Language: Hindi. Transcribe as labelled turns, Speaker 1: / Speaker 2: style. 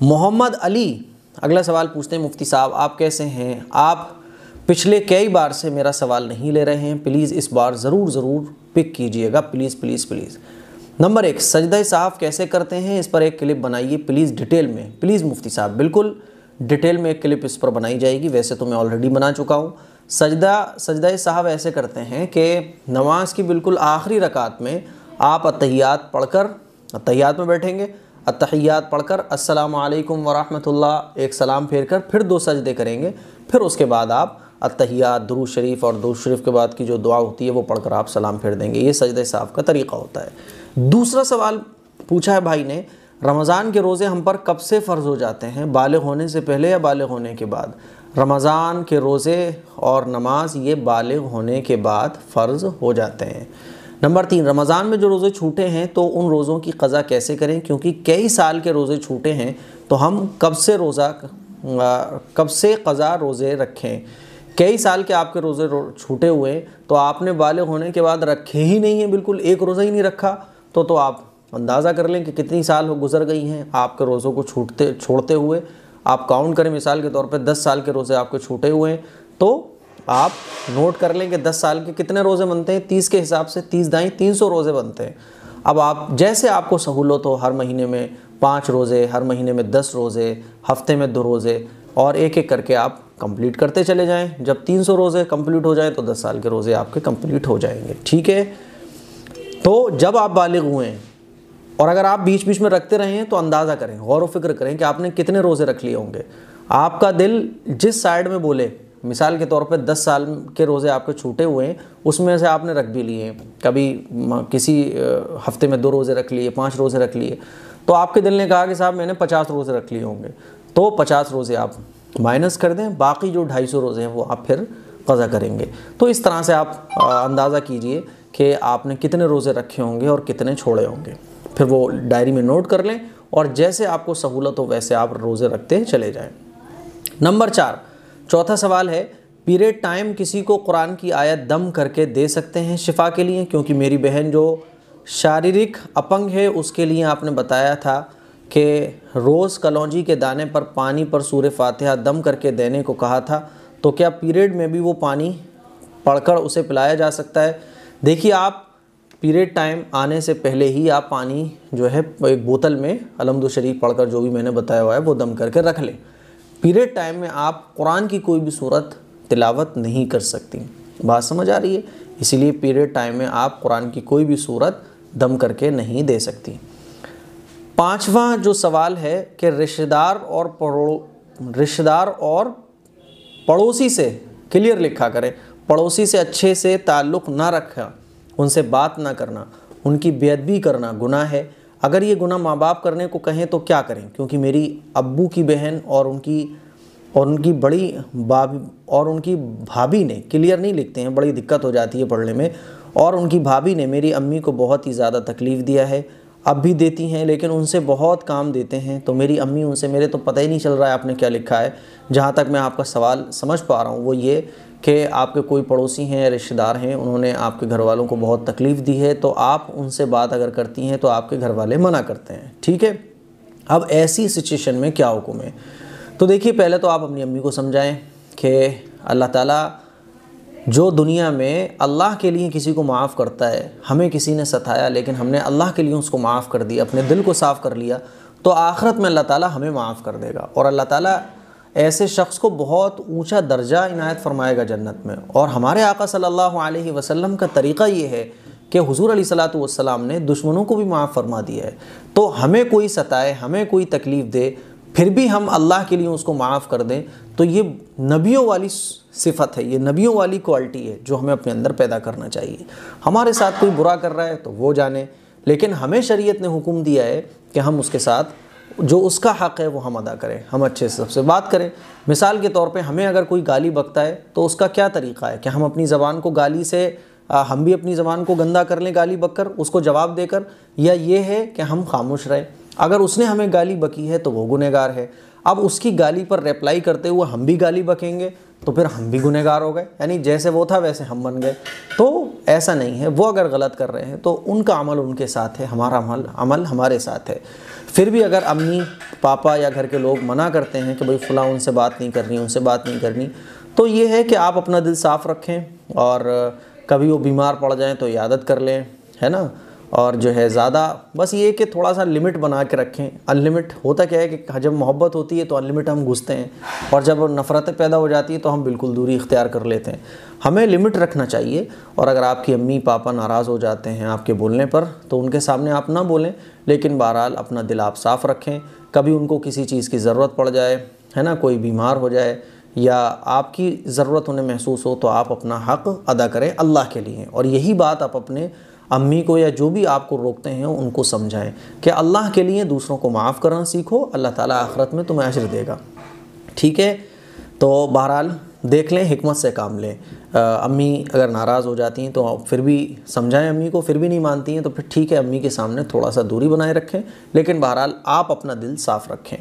Speaker 1: मोहम्मद अली अगला सवाल पूछते हैं, मुफ्ती साहब आप कैसे हैं? आप पिछले कई बार से मेरा सवाल नहीं ले रहे हैं, प्लीज़ इस बार ज़रूर पिक कीजिएगा, प्लीज़ प्लीज़ प्लीज़। नंबर 1, सजदा साहब कैसे करते हैं, इस पर एक क्लिप बनाइए प्लीज़ डिटेल में। प्लीज़ मुफ्ती साहब बिल्कुल डिटेल में एक क्लिप इस पर बनाई जाएगी, वैसे तो मैं ऑलरेडी बना चुका हूँ। सजदा साहब ऐसे करते हैं कि नमाज की बिल्कुल आखिरी रकात में आप अत्तहियात पढ़कर, अत्तहियात में बैठेंगे, अत्तहियात पढ़कर अस्सलामु अलैकुम व रहमतुल्लाह एक सलाम फेर कर फिर 2 सजदे करेंगे, फिर उसके बाद आप अत्तहियात, दुरूद शरीफ और दुरूद शरीफ के बाद की जो दुआ होती है वो पढ़कर आप सलाम फेर देंगे। ये सजदे साहब का तरीक़ा होता है। दूसरा सवाल पूछा है भाई ने, रमज़ान के रोज़े हम पर कब से फ़र्ज़ हो जाते हैं, बालिग़ होने से पहले या बालिग़ होने के बाद? रमज़ान के रोज़े और नमाज ये बालिग़ होने के बाद फ़र्ज़ हो जाते हैं। नंबर 3, रमज़ान में जो रोज़े छूटे हैं तो उन रोज़ों की क़ज़ा कैसे करें, क्योंकि कई साल के रोज़े छूटे हैं तो हम कब से क़ज़ा रोज़े रखें? कई साल के आपके रोज़े छूटे हुए तो आपने बालिग़ होने के बाद रखे ही नहीं हैं, बिल्कुल एक रोज़ा ही नहीं रखा, तो आप अंदाज़ा कर लें कि कितनी साल गुज़र गई हैं आपके रोज़ों को छोड़ते हुए। आप काउंट करें, मिसाल के तौर पे 10 साल के रोज़े आपके छूटे हुए हैं तो आप नोट कर लें कि 10 साल के कितने रोज़े बनते हैं, 30 के हिसाब से 30 दाई 300 रोज़े बनते हैं। अब आप जैसे आपको सहूलत हो, हर महीने में 5 रोज़े, हर महीने में 10 रोज़े, हफ्ते में 2 रोज़े, और एक एक करके आप कंप्लीट करते चले जाएं। जब 300 रोज़े कंप्लीट हो जाएं तो 10 साल के रोज़े आपके कंप्लीट हो जाएंगे। ठीक है, तो जब आप बालिग़ हुए हैं और अगर आप बीच बीच में रखते रहे हैं तो अंदाज़ा करें, गौर व फिक्र करें कि आपने कितने रोज़े रख लिए होंगे। आपका दिल जिस साइड में बोले, मिसाल के तौर पे 10 साल के रोज़े आपके छूटे हुए हैं, उसमें से आपने रख भी लिए हैं, कभी किसी हफ्ते में 2 रोज़े रख लिए, 5 रोज़े रख लिए, तो आपके दिल ने कहा कि साहब मैंने 50 रोज़े रख लिए होंगे, तो 50 रोज़े आप माइनस कर दें, बाकी जो 250 रोज़े हैं वो आप फिर क़ज़ा करेंगे। तो इस तरह से आप अंदाज़ा कीजिए कि आपने कितने रोज़े रखे होंगे और कितने छोड़े होंगे, फिर वो डायरी में नोट कर लें और जैसे आपको सहूलत हो वैसे आप रोज़े रखते चले जाएँ। नंबर 4, चौथा सवाल है, पीरियड टाइम किसी को कुरान की आयत दम करके दे सकते हैं शिफा के लिए? क्योंकि मेरी बहन जो शारीरिक अपंग है उसके लिए आपने बताया था कि रोज़ कलौंजी के दाने पर पानी पर सूरह फातिहा दम करके देने को कहा था, तो क्या पीरियड में भी वो पानी पढ़कर उसे पिलाया जा सकता है? देखिए, आप पीरियड टाइम आने से पहले ही आप पानी जो है एक बोतल में अलहम्दुलिल्लाह शरीफ पढ़कर, जो भी मैंने बताया हुआ है वो दम करके रख लें। पीरियड टाइम में आप कुरान की कोई भी सूरत तिलावत नहीं कर सकती। बात समझ आ रही है? इसीलिए पीरियड टाइम में आप कुरान की कोई भी सूरत दम करके नहीं दे सकती। 5वां जो सवाल है कि रिश्तेदार और पड़ोसी से, क्लियर लिखा करें, पड़ोसी से अच्छे से ताल्लुक़ ना रखना, उनसे बात ना करना, उनकी बेअदबी करना गुनाह है। अगर ये गुनाह माँ बाप करने को कहें तो क्या करें? क्योंकि मेरी अब्बू की बहन और उनकी बड़ी और उनकी भाभी ने, क्लियर नहीं लिखते हैं, बड़ी दिक्कत हो जाती है पढ़ने में, और उनकी भाभी ने मेरी अम्मी को बहुत ही ज़्यादा तकलीफ़ दिया है, अब भी देती हैं, लेकिन उनसे बहुत काम देते हैं। तो मेरी अम्मी उनसे, मेरे तो पता ही नहीं चल रहा है आपने क्या लिखा है, जहाँ तक मैं आपका सवाल समझ पा रहा हूँ वो ये कि आपके कोई पड़ोसी हैं, रिश्तेदार हैं, उन्होंने आपके घर वालों को बहुत तकलीफ़ दी है, तो आप उनसे बात अगर करती हैं तो आपके घर वाले मना करते हैं। ठीक है, अब ऐसी सिचुएशन में क्या हुक्म है? तो देखिए, पहले तो आप अपनी अम्मी को समझाएं कि अल्लाह ताला जो दुनिया में अल्लाह के लिए किसी को माफ़ करता है, हमें किसी ने सताया लेकिन हमने अल्लाह के लिए उसको माफ़ कर दिया, अपने दिल को साफ़ कर लिया, तो आखिरत में अल्लाह ताला हमें माफ़ कर देगा और अल्लाह ताला ऐसे शख्स को बहुत ऊंचा दर्जा इनायत फरमाएगा जन्नत में। और हमारे आका सल्लल्लाहु अलैहि वसल्लम का तरीक़ा ये है कि हुज़ूर अलैहिस्सलातु वस्सलाम ने दुश्मनों को भी माफ़ फरमा दिया है। तो हमें कोई सताए, हमें कोई तकलीफ़ दे, फिर भी हम अल्लाह के लिए उसको माफ़ कर दें, तो ये नबियों वाली सिफत है, ये नबियों वाली क्वालिटी है जो हमें अपने अंदर पैदा करना चाहिए। हमारे साथ कोई बुरा कर रहा है तो वो जाने, लेकिन हमें शरीयत ने हुक्म दिया है कि हम उसके साथ जो उसका हक़ है वो हम अदा करें, हम अच्छे से सबसे बात करें। मिसाल के तौर पे हमें अगर कोई गाली बकता है तो उसका क्या तरीक़ा है कि हम अपनी ज़बान को गाली से, हम भी अपनी ज़बान को गंदा कर लें गाली बककर, उसको जवाब देकर, या ये है कि हम खामोश रहें? अगर उसने हमें गाली बकी है तो वो गुनहगार है। अब उसकी गाली पर रिप्लाई करते हुए हम भी गाली बकेंगे तो फिर हम भी गुनहगार हो गए, यानी जैसे वो था वैसे हम बन गए। तो ऐसा नहीं है, वो अगर गलत कर रहे हैं तो उनका अमल उनके साथ है, हमारा अमल हमारे साथ है। फिर भी अगर अम्मी पापा या घर के लोग मना करते हैं कि भाई फ़लाँ उनसे बात नहीं करनी, उनसे बात नहीं करनी, तो ये है कि आप अपना दिल साफ़ रखें और कभी वो बीमार पड़ जाएं तो इयादत कर लें, है ना। और जो है ज़्यादा बस ये कि थोड़ा सा लिमिट बना के रखें। अनलिमिट होता क्या है कि जब मोहब्बत होती है तो अनलिमिट हम घुसते हैं, और जब नफ़रतें पैदा हो जाती है तो हम बिल्कुल दूरी इख्तियार कर लेते हैं। हमें लिमिट रखना चाहिए। और अगर आपकी अम्मी पापा नाराज़ हो जाते हैं आपके बोलने पर तो उनके सामने आप ना बोलें, लेकिन बहरहाल अपना दिल आप साफ़ रखें। कभी उनको किसी चीज़ की ज़रूरत पड़ जाए, है ना, कोई बीमार हो जाए या आपकी ज़रूरत उन्हें महसूस हो, तो आप अपना हक़ अदा करें अल्लाह के लिए। और यही बात आप अपने अम्मी को या जो भी आपको रोकते हैं उनको समझाएं कि अल्लाह के लिए दूसरों को माफ़ करना सीखो, अल्लाह ताला आखिरत में तुम्हें अजर देगा। ठीक है, तो बहरहाल देख लें, हिकमत से काम लें। अम्मी अगर नाराज़ हो जाती हैं तो फिर भी समझाएं अम्मी को, फिर भी नहीं मानती हैं तो फिर ठीक है, अम्मी के सामने थोड़ा सा दूरी बनाए रखें, लेकिन बहरहाल आप अपना दिल साफ़ रखें।